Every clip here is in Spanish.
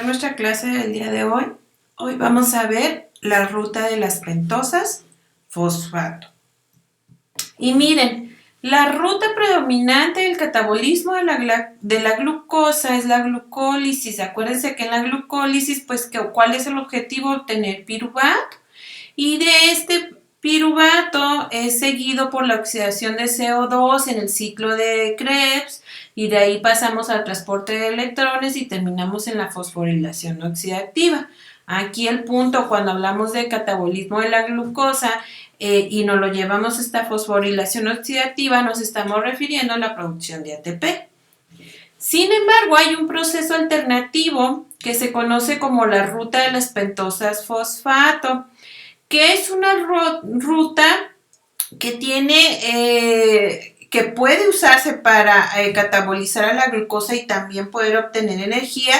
comenzar nuestra clase del día de hoy, vamos a ver la ruta de las pentosas fosfato. Y miren, la ruta predominante del catabolismo de la glucosa es la glucólisis. Acuérdense que en la glucólisis, pues, ¿cuál es el objetivo? Obtener piruvato. Y de este piruvato es seguido por la oxidación de CO2 en el ciclo de Krebs, y de ahí pasamos al transporte de electrones y terminamos en la fosforilación oxidativa. Aquí el punto, cuando hablamos de catabolismo de la glucosa y nos lo llevamos a esta fosforilación oxidativa, nos estamos refiriendo a la producción de ATP. Sin embargo, hay un proceso alternativo que se conoce como la ruta de las pentosas fosfato, que es una ruta que que puede usarse para catabolizar a la glucosa y también poder obtener energía,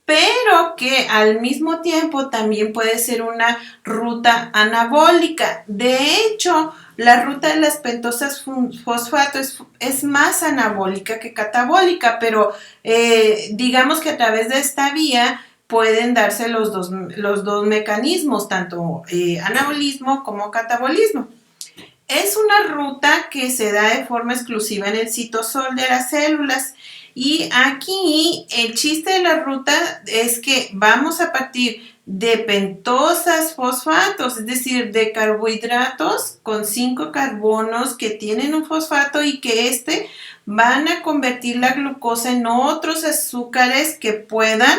pero que al mismo tiempo también puede ser una ruta anabólica. De hecho, la ruta de las pentosas fosfato es más anabólica que catabólica, pero digamos que a través de esta vía pueden darse los dos mecanismos, tanto anabolismo como catabolismo. Es una ruta que se da de forma exclusiva en el citosol de las células. Y aquí el chiste de la ruta es que vamos a partir de pentosas fosfatos, es decir, de carbohidratos con 5 carbonos que tienen un fosfato y que van a convertir la glucosa en otros azúcares que puedan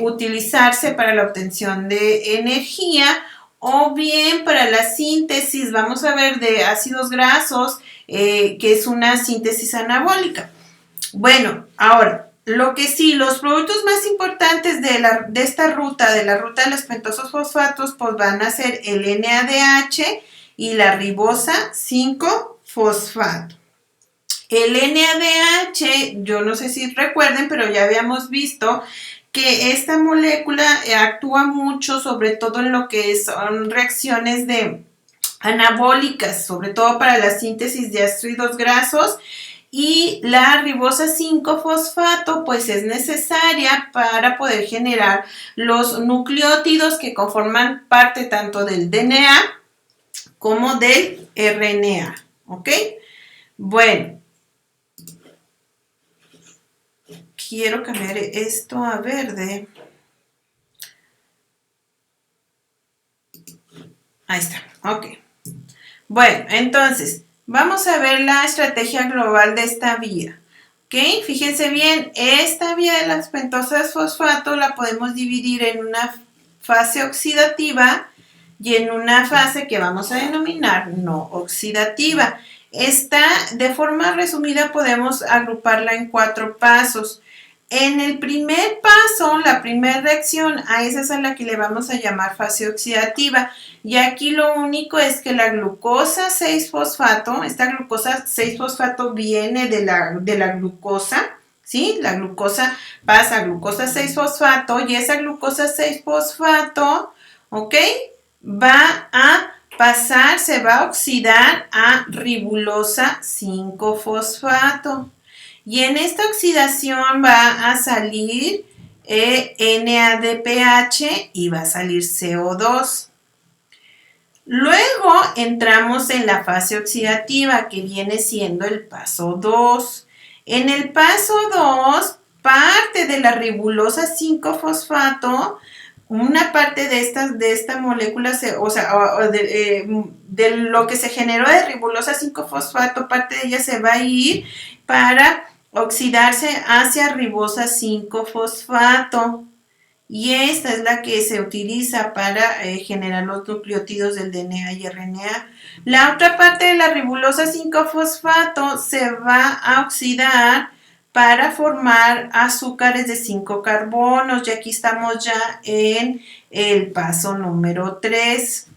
utilizarse para la obtención de energía o bien para la síntesis, vamos a ver, de ácidos grasos, que es una síntesis anabólica. Bueno, ahora, lo que sí, los productos más importantes de esta ruta, de la ruta de los pentosos fosfatos, pues van a ser el NADH y la ribosa 5-fosfato. El NADH, yo no sé si recuerden, pero ya habíamos visto que esta molécula actúa mucho, sobre todo en lo que son reacciones anabólicas, sobre todo para la síntesis de ácidos grasos. Y la ribosa 5-fosfato pues es necesaria para poder generar los nucleótidos que conforman parte tanto del DNA como del RNA, ¿ok? Bueno, quiero cambiar esto a verde. Ahí está, ok. Bueno, entonces, vamos a ver la estrategia global de esta vía. ¿Ok? Fíjense bien, esta vía de las pentosas fosfato la podemos dividir en una fase oxidativa y en una fase que vamos a denominar no oxidativa. Esta, de forma resumida, podemos agruparla en 4 pasos. En el primer paso, la primera reacción, a esa es a la que le vamos a llamar fase oxidativa. Y aquí lo único es que la glucosa 6-fosfato, esta glucosa 6-fosfato viene de la glucosa, ¿sí? La glucosa pasa a glucosa 6-fosfato y esa glucosa 6-fosfato, ¿ok? Va a pasar, se va a oxidar a ribulosa 5-fosfato. Y en esta oxidación va a salir NADPH y va a salir CO2. Luego entramos en la fase oxidativa, que viene siendo el paso 2. En el paso 2, parte de la ribulosa 5-fosfato, una parte de esta molécula, de lo que se generó de ribulosa 5-fosfato, parte de ella se va a ir para oxidarse hacia ribosa 5-fosfato. Y esta es la que se utiliza para generar los nucleótidos del DNA y RNA. La otra parte de la ribulosa 5-fosfato se va a oxidar para formar azúcares de 5 carbonos. Y aquí estamos ya en el paso número 3.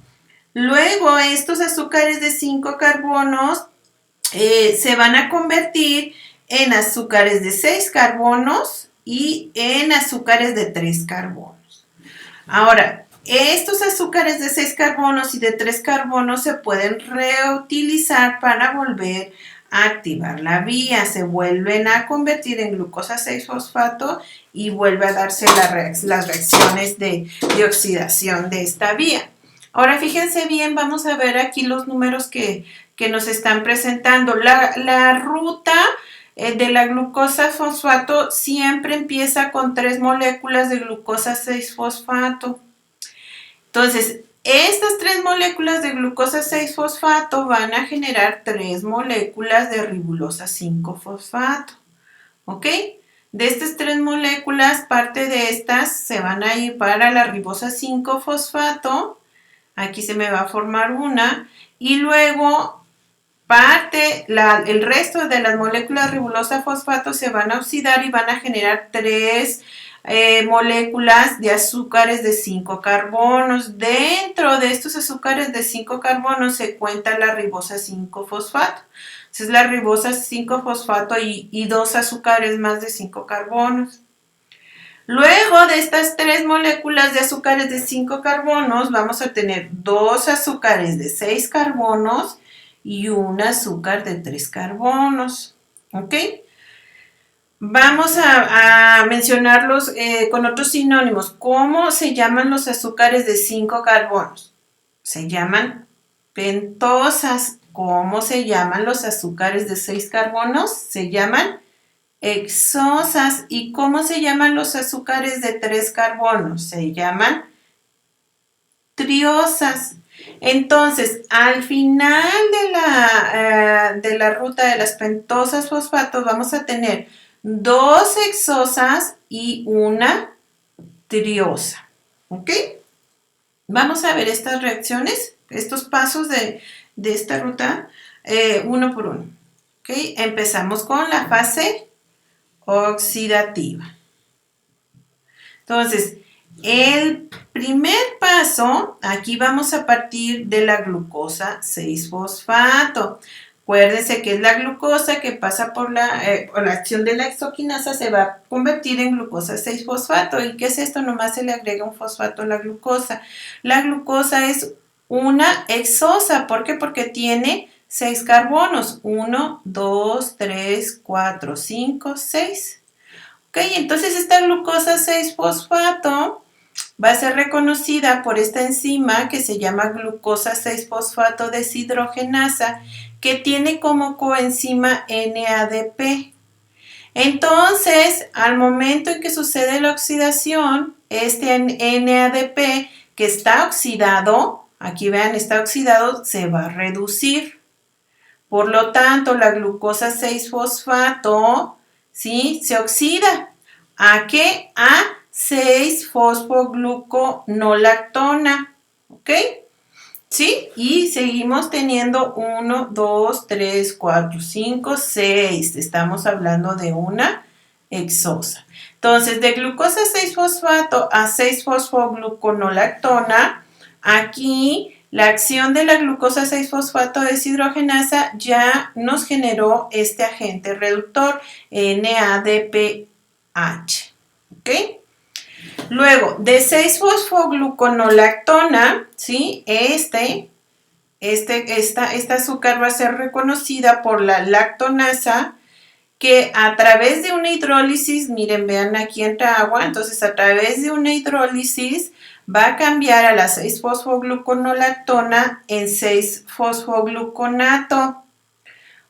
Luego, estos azúcares de 5 carbonos se van a convertir en azúcares de 6 carbonos y en azúcares de 3 carbonos. Ahora, estos azúcares de 6 carbonos y de 3 carbonos se pueden reutilizar para volver activar la vía, se vuelven a convertir en glucosa 6-fosfato y vuelve a darse las reacciones de oxidación de esta vía. Ahora fíjense bien, vamos a ver aquí los números que nos están presentando. La ruta de la glucosa fosfato siempre empieza con 3 moléculas de glucosa 6-fosfato. Entonces, estas 3 moléculas de glucosa 6-fosfato van a generar 3 moléculas de ribosa 5-fosfato. ¿Ok? De estas 3 moléculas, parte de estas se van a ir para la ribosa 5-fosfato. Aquí se me va a formar una. Y luego, el resto de las moléculas ribosa fosfato se van a oxidar y van a generar 3 moléculas de azúcares de 5 carbonos. Dentro de estos azúcares de 5 carbonos se cuenta la ribosa 5-fosfato. Es la ribosa 5-fosfato y 2 azúcares más de 5 carbonos. Luego de estas 3 moléculas de azúcares de 5 carbonos vamos a tener 2 azúcares de 6 carbonos y un azúcar de 3 carbonos. ¿Ok? Vamos a mencionarlos con otros sinónimos. ¿Cómo se llaman los azúcares de 5 carbonos? Se llaman pentosas. ¿Cómo se llaman los azúcares de 6 carbonos? Se llaman hexosas. ¿Y cómo se llaman los azúcares de 3 carbonos? Se llaman triosas. Entonces, al final de la ruta de las pentosas fosfatos vamos a tener 2 hexosas y una triosa. ¿Ok? Vamos a ver estas reacciones, estos pasos de esta ruta uno por uno. ¿Ok? Empezamos con la fase oxidativa. Entonces, el primer paso, aquí vamos a partir de la glucosa 6-fosfato. Acuérdense que es la glucosa que pasa por la acción de la hexoquinasa, se va a convertir en glucosa 6-fosfato. ¿Y qué es esto? Nomás se le agrega un fosfato a la glucosa. La glucosa es una hexosa. ¿Por qué? Porque tiene 6 carbonos. 1, 2, 3, 4, 5, 6. Ok, entonces esta glucosa 6-fosfato va a ser reconocida por esta enzima que se llama glucosa 6-fosfato deshidrogenasa, que tiene como coenzima NADP. Entonces, al momento en que sucede la oxidación, este NADP que está oxidado, aquí vean, está oxidado, se va a reducir. Por lo tanto, la glucosa 6-fosfato, ¿sí?, se oxida. ¿A qué? A 6-fosfogluconolactona. ¿Ok? ¿Sí? Y seguimos teniendo 1, 2, 3, 4, 5, 6. Estamos hablando de una hexosa. Entonces, de glucosa 6-fosfato a 6-fosfogluconolactona, aquí la acción de la glucosa 6-fosfato deshidrogenasa ya nos generó este agente reductor, NADPH. ¿Ok? Luego, de 6-fosfogluconolactona, ¿sí? Esta azúcar va a ser reconocida por la lactonasa, que a través de una hidrólisis, miren, vean, aquí entra agua, entonces a través de una hidrólisis va a cambiar a la 6-fosfogluconolactona en 6-fosfogluconato.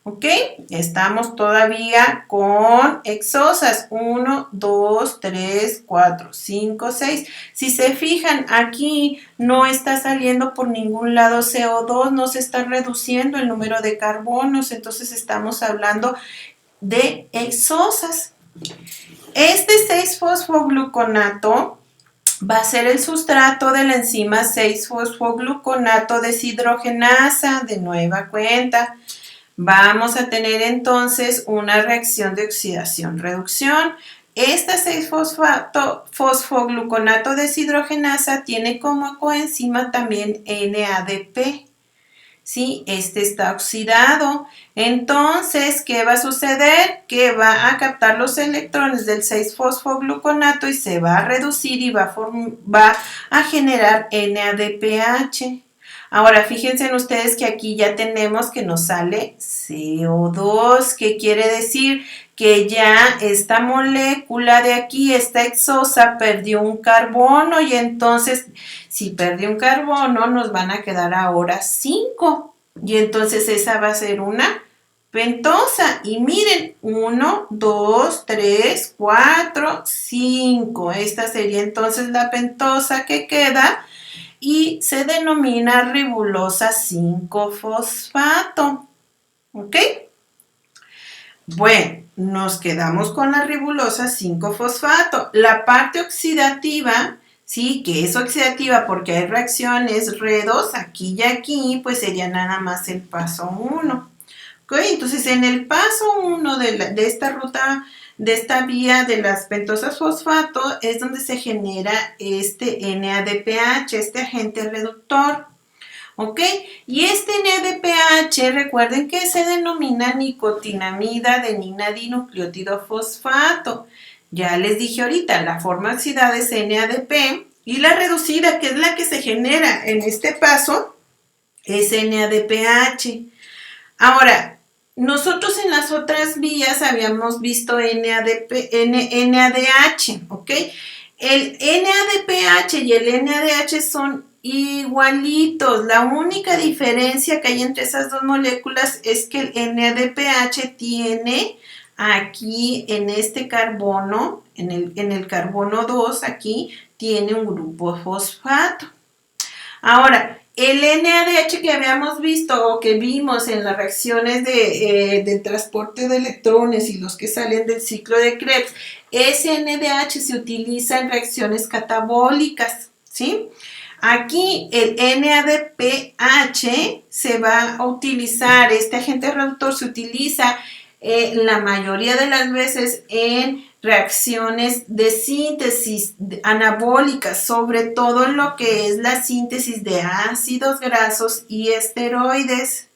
¿Ok? Estamos todavía con hexosas. 1, 2, 3, 4, 5, 6. Si se fijan, aquí no está saliendo por ningún lado CO2, no se está reduciendo el número de carbonos, entonces estamos hablando de hexosas. Este 6-fosfogluconato va a ser el sustrato de la enzima 6-fosfogluconato deshidrogenasa, de nueva cuenta. Vamos a tener entonces una reacción de oxidación-reducción. Esta 6-fosfogluconato deshidrogenasa tiene como coenzima también NADP. ¿Sí? Este está oxidado. Entonces, ¿qué va a suceder? Que va a captar los electrones del 6-fosfogluconato y se va a reducir y va a generar NADPH. Ahora, fíjense en ustedes que aquí ya tenemos que nos sale CO2, que quiere decir que ya esta molécula de aquí, esta hexosa, perdió un carbono y entonces, si perdió un carbono, nos van a quedar ahora 5. Y entonces esa va a ser una pentosa. Y miren, 1, 2, 3, 4, 5. Esta sería entonces la pentosa que queda y se denomina ribulosa 5-fosfato. ¿Ok? Bueno, nos quedamos con la ribulosa 5-fosfato. La parte oxidativa, sí, que es oxidativa porque hay reacciones redos aquí y aquí, pues sería nada más el paso 1. ¿Ok? Entonces, en el paso 1 de esta ruta, de esta vía de las pentosas fosfato, es donde se genera este NADPH, este agente reductor. ¿Ok? Y este NADPH, recuerden que se denomina nicotinamida adenina-dinucleótido fosfato. Ya les dije ahorita, la forma oxidada es NADP y la reducida, que es la que se genera en este paso, es NADPH. Ahora, nosotros en las otras vías habíamos visto NADH, ¿ok? El NADPH y el NADH son igualitos. La única diferencia que hay entre esas dos moléculas es que el NADPH tiene aquí en este carbono, en el carbono 2, aquí tiene un grupo fosfato. Ahora, el NADH que habíamos visto o que vimos en las reacciones del transporte de electrones y los que salen del ciclo de Krebs, ese NADH se utiliza en reacciones catabólicas, ¿sí? Aquí el NADPH se va a utilizar, este agente reductor se utiliza la mayoría de las veces en reacciones de síntesis anabólicas, sobre todo en lo que es la síntesis de ácidos grasos y esteroides.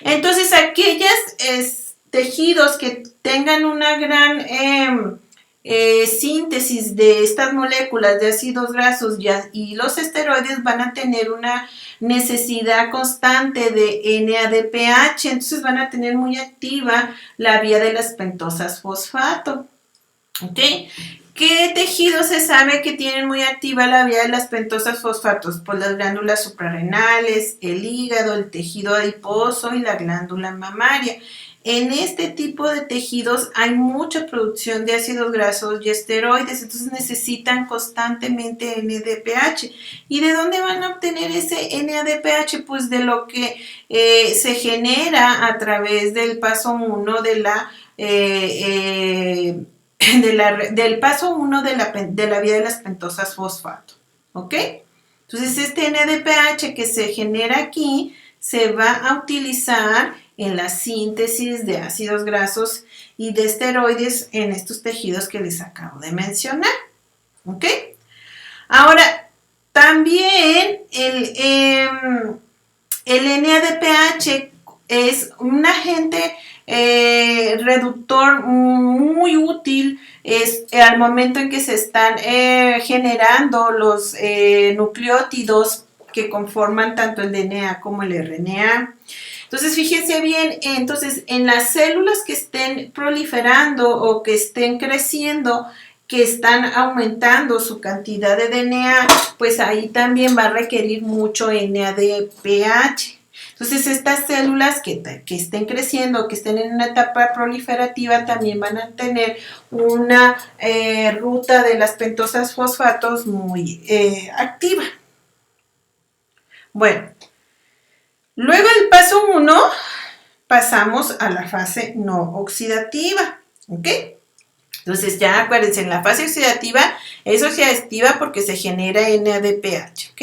Entonces, aquellos tejidos que tengan una gran síntesis de estas moléculas de ácidos grasos y los esteroides van a tener una necesidad constante de NADPH, entonces van a tener muy activa la vía de las pentosas fosfato. ¿Ok? ¿Qué tejidos se sabe que tienen muy activa la vía de las pentosas fosfatos? Pues las glándulas suprarrenales, el hígado, el tejido adiposo y la glándula mamaria. En este tipo de tejidos hay mucha producción de ácidos grasos y esteroides, entonces necesitan constantemente NADPH. ¿Y de dónde van a obtener ese NADPH? Pues de lo que se genera a través del paso 1 del paso 1 de la vía de las pentosas fosfato. ¿Ok? Entonces, este NADPH que se genera aquí se va a utilizar en la síntesis de ácidos grasos y de esteroides en estos tejidos que les acabo de mencionar. ¿Ok? Ahora, también el NADPH es un agente reductor muy útil al momento en que se están generando los nucleótidos que conforman tanto el DNA como el RNA. Entonces, fíjense bien, entonces en las células que estén proliferando o que estén creciendo, que están aumentando su cantidad de DNA, pues ahí también va a requerir mucho NADPH. Entonces, estas células que estén creciendo, que estén en una etapa proliferativa, también van a tener una ruta de las pentosas fosfatos muy activa. Bueno, luego del paso 1, pasamos a la fase no oxidativa, ¿ok? Entonces ya acuérdense, en la fase oxidativa es oxidativa porque se genera NADPH, ¿ok?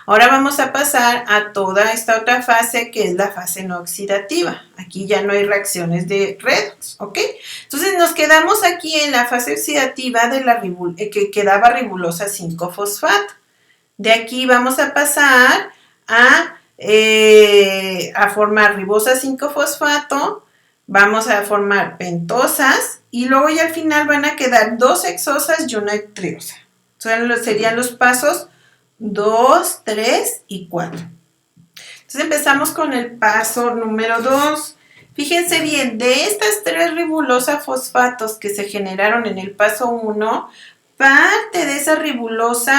Ahora vamos a pasar a toda esta otra fase que es la fase no oxidativa. Aquí ya no hay reacciones de redox, ¿ok? Entonces nos quedamos aquí en la fase oxidativa de que quedaba ribulosa 5-fosfato. De aquí vamos a pasar a formar ribosa 5-fosfato, vamos a formar pentosas y luego ya al final van a quedar 2 hexosas y una triosa. Serían los pasos 2, 3 y 4. Entonces empezamos con el paso número 2. Fíjense bien, de estas 3 ribulosa fosfatos que se generaron en el paso 1, parte de esa ribulosa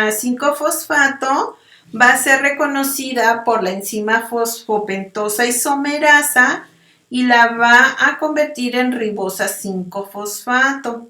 5-fosfato va a ser reconocida por la enzima fosfopentosa isomerasa y la va a convertir en ribosa 5-fosfato.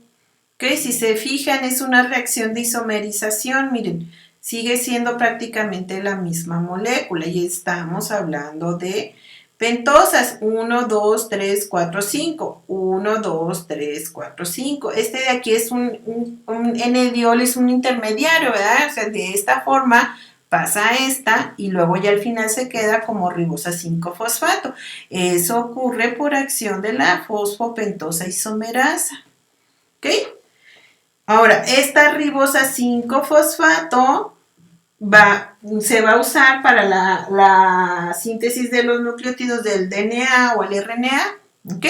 ¿Okay? Si se fijan, es una reacción de isomerización, miren, sigue siendo prácticamente la misma molécula y estamos hablando de pentosas, 1, 2, 3, 4, 5, 1, 2, 3, 4, 5. Este de aquí es un N-diol, es un intermediario, ¿verdad? O sea, de esta forma pasa esta y luego ya al final se queda como ribosa 5-fosfato. Eso ocurre por acción de la fosfopentosa isomerasa. ¿Ok? Ahora, esta ribosa 5-fosfato se va a usar para la síntesis de los nucleótidos del DNA o el RNA. ¿Ok?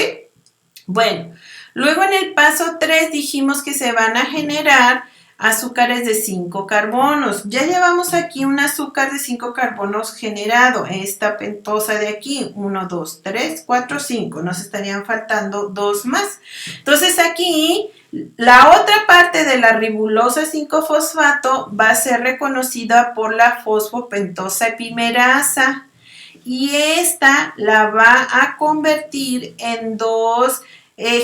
Bueno, luego en el paso 3 dijimos que se van a generar azúcares de 5 carbonos. Ya llevamos aquí un azúcar de 5 carbonos generado, esta pentosa de aquí, 1, 2, 3, 4, 5. Nos estarían faltando 2 más. Entonces aquí la otra parte de la ribulosa 5-fosfato va a ser reconocida por la fosfopentosa epimerasa y esta la va a convertir en 2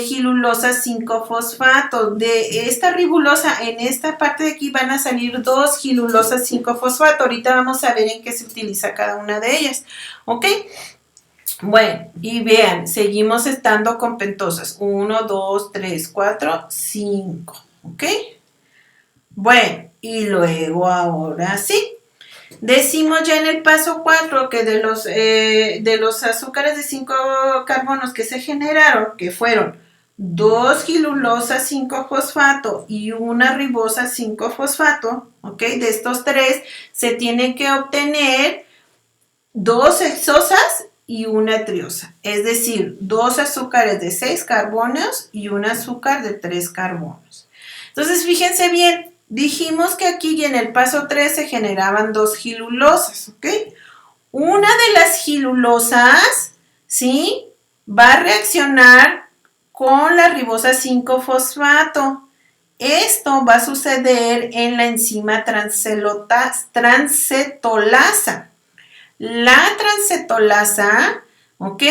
gilulosa 5-fosfato. De esta ribulosa, en esta parte de aquí van a salir 2 gilulosas 5-fosfato. Ahorita vamos a ver en qué se utiliza cada una de ellas. ¿Ok? Bueno, y vean, seguimos estando con pentosas. 1, 2, 3, 4, 5. ¿Ok? Bueno, y luego ahora sí. Decimos ya en el paso 4 que de los azúcares de 5 carbonos que se generaron, que fueron 2 gilulosas 5-fosfato y una ribosa 5-fosfato, ¿ok? De estos 3 se tiene que obtener 2 hexosas y una triosa, es decir, 2 azúcares de 6 carbonos y un azúcar de 3 carbonos. Entonces, fíjense bien, dijimos que aquí en el paso 3 se generaban 2 gilulosas, ¿ok? Una de las gilulosas, ¿sí? Va a reaccionar con la ribosa 5-fosfato. Esto va a suceder en la enzima transcetolasa. La transcetolasa, ¿ok?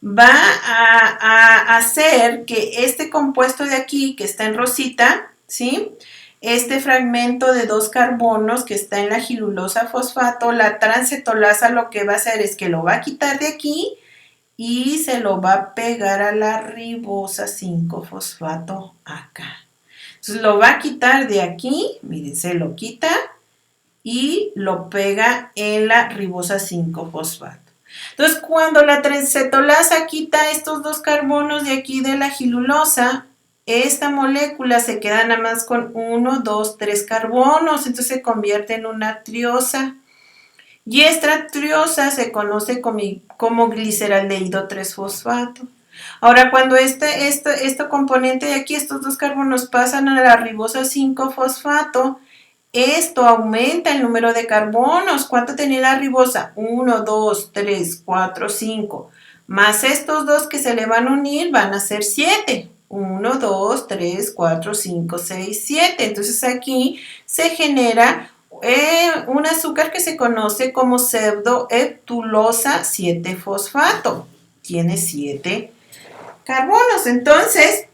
Va a hacer que este compuesto de aquí, que está en rosita, ¿sí? Este fragmento de 2 carbonos que está en la gilulosa fosfato, la transcetolasa lo que va a hacer es que lo va a quitar de aquí y se lo va a pegar a la ribosa 5-fosfato acá. Entonces lo va a quitar de aquí, miren, se lo quita y lo pega en la ribosa 5-fosfato. Entonces, cuando la transcetolasa quita estos 2 carbonos de aquí de la gilulosa, esta molécula se queda nada más con 1, 2, 3 carbonos, entonces se convierte en una triosa. Y esta triosa se conoce como gliceraldehído 3-fosfato. Ahora, cuando este componente de aquí, estos 2 carbonos pasan a la ribosa 5-fosfato, esto aumenta el número de carbonos. ¿Cuánto tenía la ribosa? 1, 2, 3, 4, 5. Más estos 2 que se le van a unir van a ser 7. 1, 2, 3, 4, 5, 6, 7. Entonces aquí se genera un azúcar que se conoce como pseudoheptulosa 7-fosfato. Tiene 7 carbonos. Entonces,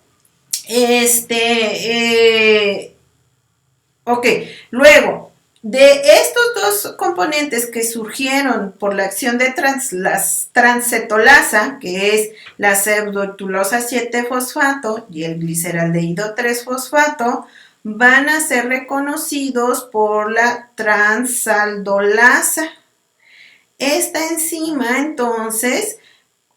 ok, luego, de estos 2 componentes que surgieron por la acción de la transcetolasa, que es la pseudoheptulosa 7-fosfato y el gliceraldehído 3-fosfato, van a ser reconocidos por la transaldolasa. Esta enzima, entonces,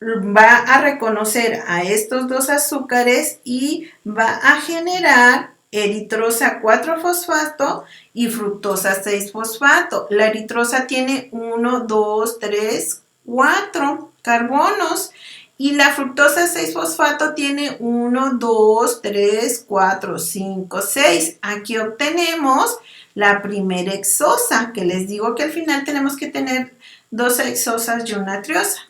va a reconocer a estos 2 azúcares y va a generar eritrosa 4-fosfato y fructosa 6-fosfato. La eritrosa tiene 1, 2, 3, 4 carbonos y la fructosa 6-fosfato tiene 1, 2, 3, 4, 5, 6. Aquí obtenemos la primera hexosa, que les digo que al final tenemos que tener 2 hexosas y una triosa.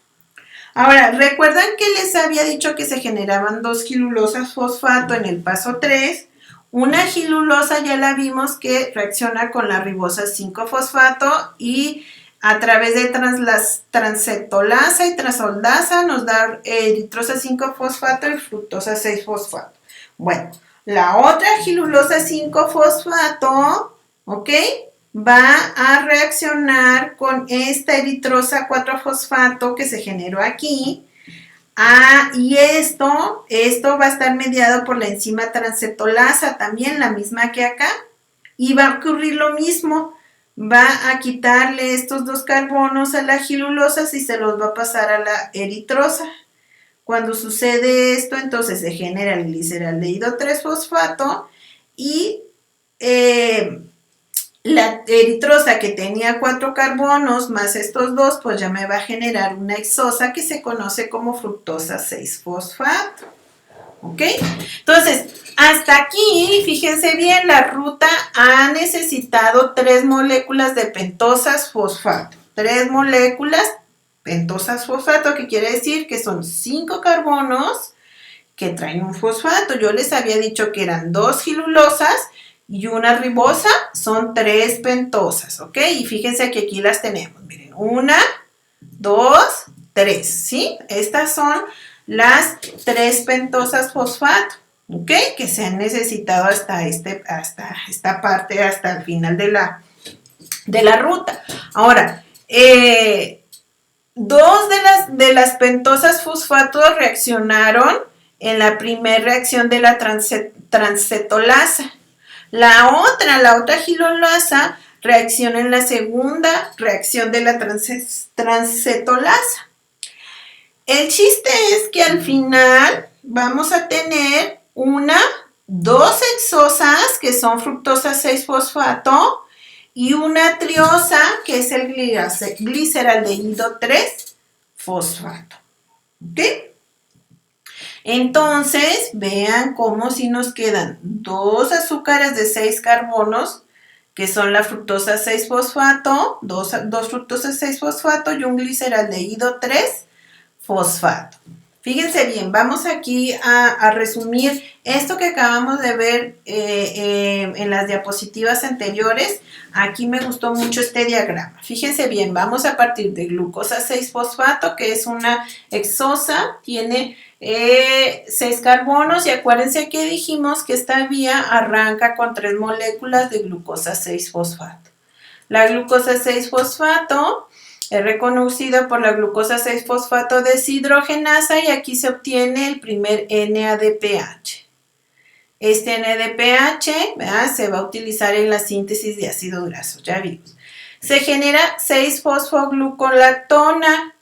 Ahora, ¿recuerdan que les había dicho que se generaban 2 gilulosas fosfato en el paso 3? Una gilulosa ya la vimos que reacciona con la ribosa 5-fosfato y a través de transcetolasa y transoldasa nos da eritrosa 5-fosfato y fructosa 6-fosfato. Bueno, la otra gilulosa 5-fosfato, ¿ok? Va a reaccionar con esta eritrosa 4-fosfato que se generó aquí. Y esto va a estar mediado por la enzima transcetolasa, también la misma que acá. Y va a ocurrir lo mismo. Va a quitarle estos 2 carbonos a la gilulosa y se los va a pasar a la eritrosa. Cuando sucede esto, entonces se genera el gliceraldehído 3-fosfato y la eritrosa que tenía 4 carbonos más estos 2, pues ya me va a generar una hexosa que se conoce como fructosa 6-fosfato. ¿Ok? Entonces, hasta aquí, fíjense bien, la ruta ha necesitado 3 moléculas de pentosas fosfato. 3 moléculas pentosas fosfato, que quiere decir que son 5 carbonos que traen un fosfato. Yo les había dicho que eran 2 gilulosas y una ribosa, son 3 pentosas, ¿ok? Y fíjense que aquí las tenemos, miren, 1, 2, 3, ¿sí? Estas son las 3 pentosas fosfato, ¿ok? Que se han necesitado hasta esta parte, hasta el final de la ruta. Ahora, 2 de las pentosas fosfato reaccionaron en la primera reacción de la transcetolasa. La otra gilulasa reacciona en la segunda reacción de la transcetolasa. El chiste es que al final vamos a tener 2 hexosas que son fructosa 6-fosfato y una triosa que es el gliceraldehído 3-fosfato. ¿Ok? Entonces, vean cómo si nos quedan 2 azúcares de 6 carbonos, que son la fructosa 6-fosfato, 2 fructosas 6-fosfato y un gliceraldehído 3-fosfato. Fíjense bien, vamos aquí a resumir esto que acabamos de ver en las diapositivas anteriores. Aquí me gustó mucho este diagrama. Fíjense bien, vamos a partir de glucosa 6-fosfato, que es una hexosa, tiene 6 carbonos y acuérdense que dijimos que esta vía arranca con 3 moléculas de glucosa 6-fosfato. La glucosa 6-fosfato es reconocida por la glucosa 6-fosfato deshidrogenasa y aquí se obtiene el primer NADPH. Este NADPH, ¿verdad?, se va a utilizar en la síntesis de ácido graso, ya vimos. Se genera 6-fosfoglucolactona.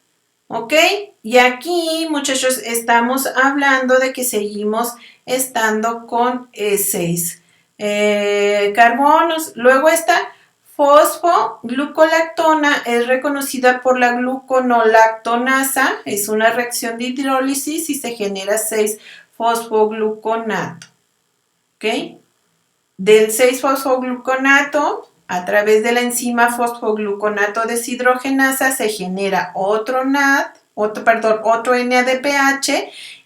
¿Ok? Y aquí, muchachos, estamos hablando de que seguimos estando con 6 carbonos. Luego esta fosfoglucolactona es reconocida por la gluconolactonasa. Es una reacción de hidrólisis y se genera 6-fosfogluconato. ¿Ok? Del 6-fosfogluconato, a través de la enzima fosfogluconato deshidrogenasa se genera otro NADPH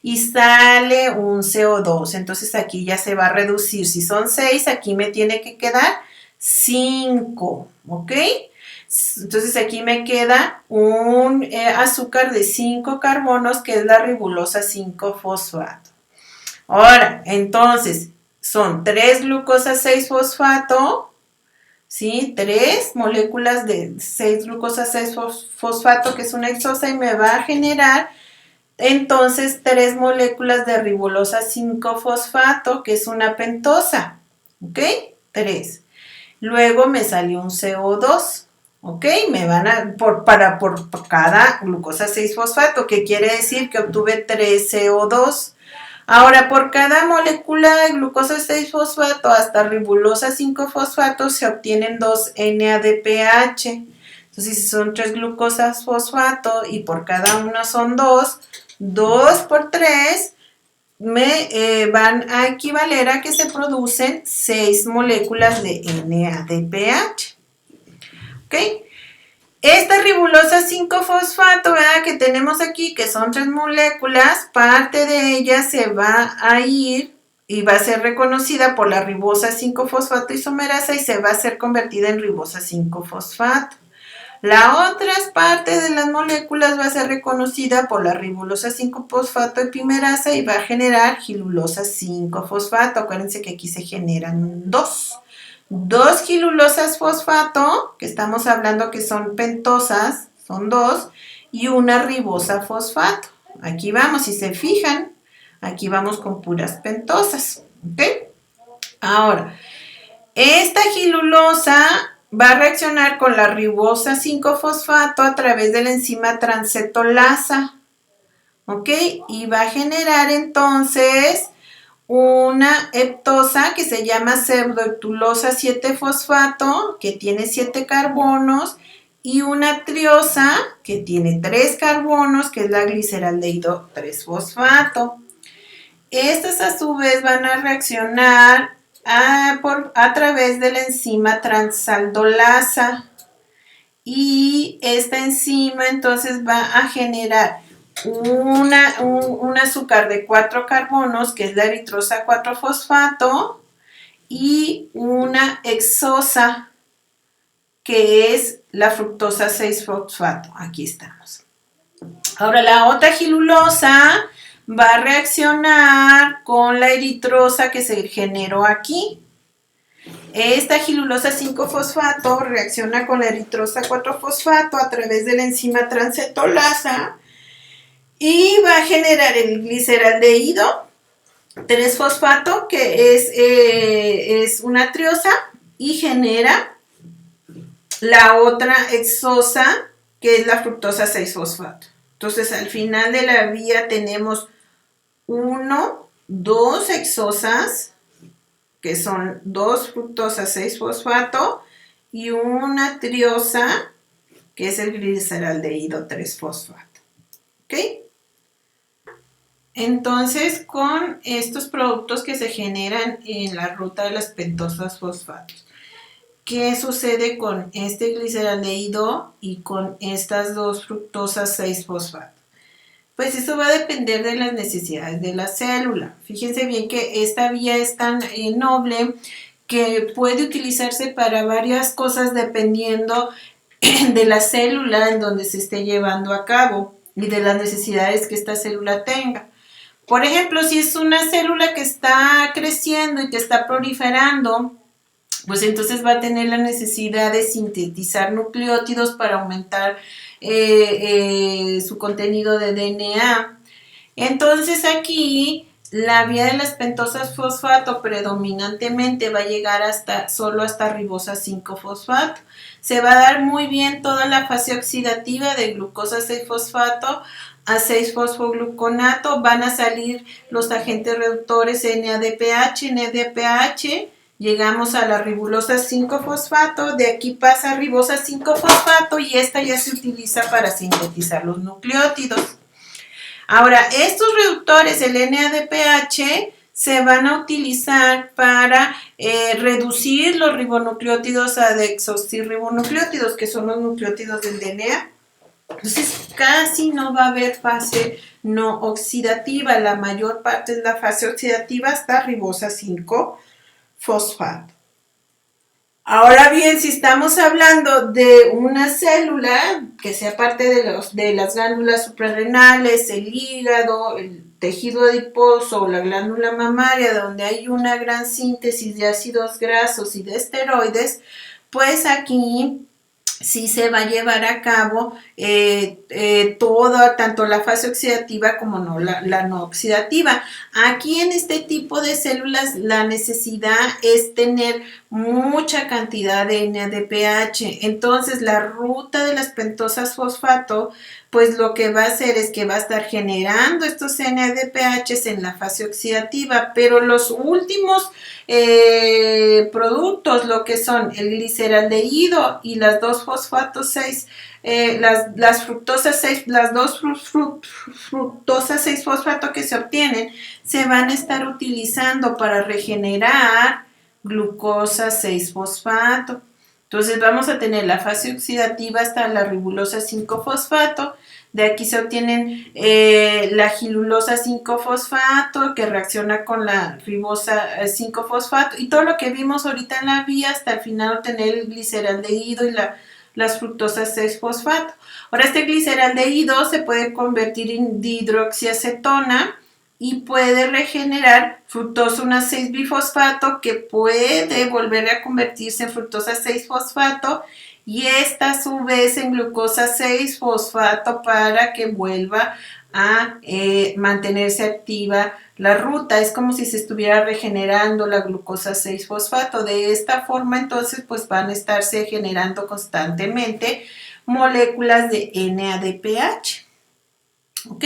y sale un CO2. Entonces aquí ya se va a reducir. Si son 6, aquí me tiene que quedar 5. ¿Ok? Entonces aquí me queda un azúcar de 5 carbonos que es la ribulosa 5-fosfato. Ahora, entonces, son 3 glucosa 6-fosfato. ¿Sí? 3 moléculas de 6 glucosa 6-fosfato, que es una hexosa, y me va a generar entonces 3 moléculas de ribulosa 5-fosfato, que es una pentosa. ¿Ok? 3. Luego me salió un CO2. ¿Ok? Me van a, por cada glucosa 6-fosfato, que quiere decir que obtuve 3 CO2. Ahora, por cada molécula de glucosa 6-fosfato hasta ribulosa 5-fosfato se obtienen 2 NADPH. Entonces, si son 3 glucosas fosfato y por cada una son 2, 2 por 3 me van a equivaler a que se producen 6 moléculas de NADPH. ¿Ok? Esta ribosa 5-fosfato, ¿verdad?, que tenemos aquí, que son 3 moléculas, parte de ella se va a ir y va a ser reconocida por la ribosa 5-fosfato isomerasa y se va a ser convertida en ribosa 5-fosfato. La otra parte de las moléculas va a ser reconocida por la ribosa 5-fosfato epimerasa y va a generar gilulosa 5-fosfato. Acuérdense que aquí se generan dos gilulosas fosfato, que estamos hablando que son pentosas, son 2, y una ribosa fosfato. Aquí vamos, si se fijan, aquí vamos con puras pentosas, ¿ok? Ahora, esta gilulosa va a reaccionar con la ribosa 5-fosfato a través de la enzima transcetolasa, ¿ok? Y va a generar entonces una heptosa que se llama pseudoheptulosa 7-fosfato, que tiene 7 carbonos, y una triosa que tiene 3 carbonos, que es la gliceraldehído 3-fosfato. Estas a su vez van a reaccionar a través de la enzima transaldolasa, y esta enzima entonces va a generar un azúcar de 4 carbonos, que es la eritrosa 4-fosfato, y una hexosa, que es la fructosa 6-fosfato. Aquí estamos. Ahora, la otra gilulosa va a reaccionar con la eritrosa que se generó aquí. Esta gilulosa 5-fosfato reacciona con la eritrosa 4-fosfato a través de la enzima transcetolasa y va a generar el gliceraldehído 3-fosfato, que es una triosa, y genera la otra hexosa, que es la fructosa 6-fosfato. Entonces, al final de la vía tenemos 2 hexosas, que son 2 fructosas 6-fosfato, y una triosa, que es el gliceraldehído 3-fosfato. ¿Ok? Entonces, con estos productos que se generan en la ruta de las pentosas fosfatos, ¿qué sucede con este gliceraldehído y con estas 2 fructosas 6-fosfato? Pues eso va a depender de las necesidades de la célula. Fíjense bien que esta vía es tan noble que puede utilizarse para varias cosas dependiendo de la célula en donde se esté llevando a cabo y de las necesidades que esta célula tenga. Por ejemplo, si es una célula que está creciendo y que está proliferando, pues entonces va a tener la necesidad de sintetizar nucleótidos para aumentar su contenido de DNA. Entonces aquí la vía de las pentosas fosfato predominantemente va a llegar solo hasta ribosa 5-fosfato. Se va a dar muy bien toda la fase oxidativa de glucosa 6-fosfato a 6-fosfogluconato. Van a salir los agentes reductores NADPH, llegamos a la ribosa 5-fosfato, de aquí pasa a ribosa 5-fosfato y esta ya se utiliza para sintetizar los nucleótidos. Ahora, estos reductores, el NADPH, se van a utilizar para reducir los ribonucleótidos a desoxirribonucleótidos, que son los nucleótidos del DNA. Entonces, casi no va a haber fase no oxidativa. La mayor parte es la fase oxidativa hasta ribosa 5-fosfato. Ahora bien, si estamos hablando de una célula que sea parte de las glándulas suprarrenales, el hígado, el tejido adiposo o la glándula mamaria, donde hay una gran síntesis de ácidos grasos y de esteroides, pues aquí sí se va a llevar a cabo toda, tanto la fase oxidativa como no, la no oxidativa. Aquí en este tipo de células la necesidad es tener mucha cantidad de NADPH. Entonces la ruta de las pentosas fosfato, pues lo que va a hacer es que va a estar generando estos NADPHs en la fase oxidativa, pero los últimos productos, lo que son el gliceraldehído y las 2 fosfatos 6, las fructosas 6, las 2 fructosas 6 fosfato que se obtienen, se van a estar utilizando para regenerar glucosa 6 fosfato. Entonces vamos a tener la fase oxidativa hasta la ribulosa 5-fosfato. De aquí se obtienen la gilulosa 5-fosfato que reacciona con la ribosa 5-fosfato y todo lo que vimos ahorita en la vía hasta el final obtener el gliceraldehído y las fructosas 6-fosfato. Ahora este gliceraldehído se puede convertir en dihidroxiacetona y puede regenerar fructosa 1,6-bifosfato que puede volver a convertirse en fructosa 6-fosfato y esta a su vez en glucosa 6-fosfato para que vuelva a mantenerse activa la ruta. Es como si se estuviera regenerando la glucosa 6-fosfato. De esta forma entonces pues van a estarse generando constantemente moléculas de NADPH. ¿Ok?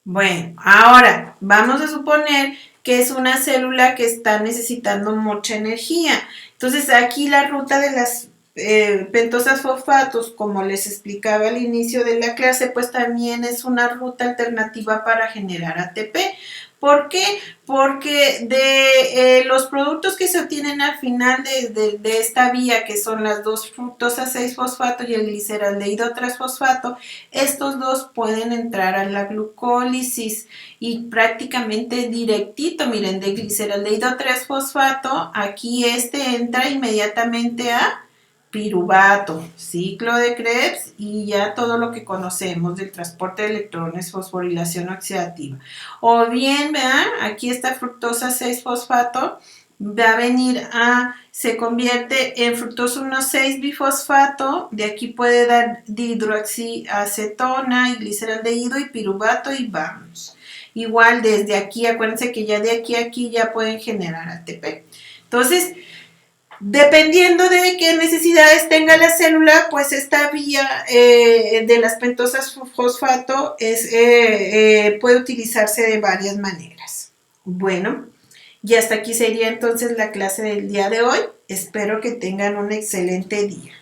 Bueno, ahora vamos a suponer que es una célula que está necesitando mucha energía. Entonces aquí la ruta de las pentosas fosfatos, como les explicaba al inicio de la clase, pues también es una ruta alternativa para generar ATP. ¿Por qué? Porque de los productos que se obtienen al final de esta vía, que son las dos fructosas 6-fosfato y el gliceraldehído 3-fosfato, estos dos pueden entrar a la glucólisis y prácticamente directito, miren, de gliceraldehído 3-fosfato, aquí entra inmediatamente a piruvato, ciclo de Krebs y ya todo lo que conocemos del transporte de electrones, fosforilación oxidativa. O bien, vean, aquí esta fructosa 6-fosfato va a venir se convierte en fructosa 1,6-bifosfato, de aquí puede dar dihidroxiacetona y gliceraldehído y piruvato y vamos. Igual desde aquí, acuérdense que ya de aquí a aquí ya pueden generar ATP. Entonces, dependiendo de qué necesidades tenga la célula, pues esta vía de las pentosas fosfato puede utilizarse de varias maneras. Bueno, y hasta aquí sería entonces la clase del día de hoy. Espero que tengan un excelente día.